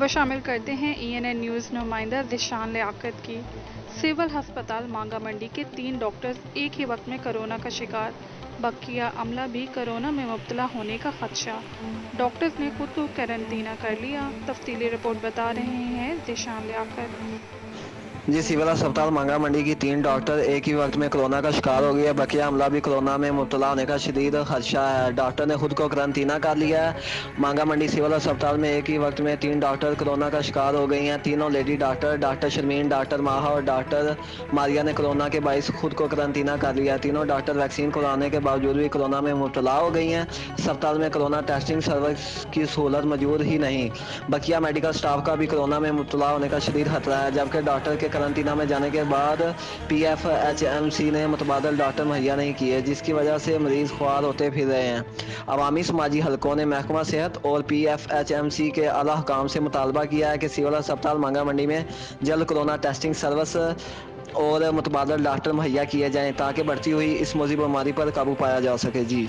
شامل کرتے ہیں ENN نیوز نمائندہ ذیشان لیاقت کی۔ سول ہسپتال مانگا منڈی کے 3 ڈاکٹرز ایک ہی وقت میں کورونا کا شکار، بقیہ عملہ بھی کورونا میں مبتلا ہونے کا خدشہ، ڈاکٹرز نے خود کو قرنطینہ کر لیا۔ تفصیلی رپورٹ بتا رہے ہیں ذیشان لیاقت۔ جی، سول ہسپتال مانگا منڈی کی 3 ڈاکٹر ایک ہی وقت میں کورونا کا شکار ہو گیا، بقیہ عملہ بھی کورونا میں مبتلا ہونے کا شدید خدشہ ہے، ڈاکٹر نے خود کو قرنطینہ کر لیا ہے۔ مانگا منڈی سول ہسپتال میں ایک ہی وقت میں 3 ڈاکٹر کورونا کا شکار ہو گئی ہیں۔ تینوں lady doctor, doctor Sharmeen, doctor Maha اور ڈاکٹر ماریہ نے کورونا کے باعث خود کو قرنطینہ کر لیا ہے۔ تینوں ڈاکٹر ویکسین کرانے کے باوجود بھی کورونا میں مبتلا ہو گئی ہیں۔ ہسپتال میں کورونا ٹیسٹنگ سروس کی سہولت موجود ہی نہیں، بقیہ میڈیکل سٹاف کا بھی کورونا میں مبتلا ہونے کا شدید خطرہ ہے، جبکہ ڈاکٹر کے قرنطینہ میں جانے کے بعد PFHMC نے متبادل ڈاکٹر مہیا نہیں کیے، جس کی وجہ سے مریض خوار ہوتے پھر رہے ہیں۔ عوامی سماجی حلقوں نے محکمہ صحت اور PFHMC کے اعلیٰ حکام سے مطالبہ کیا ہے کہ سول ہسپتال مانگا منڈی میں جلد کورونا ٹیسٹنگ سروس اور متبادل ڈاکٹر مہیا کیے جائیں تاکہ بڑھتی ہوئی اس موذی بیماری پر قابو پایا جا سکے۔ جی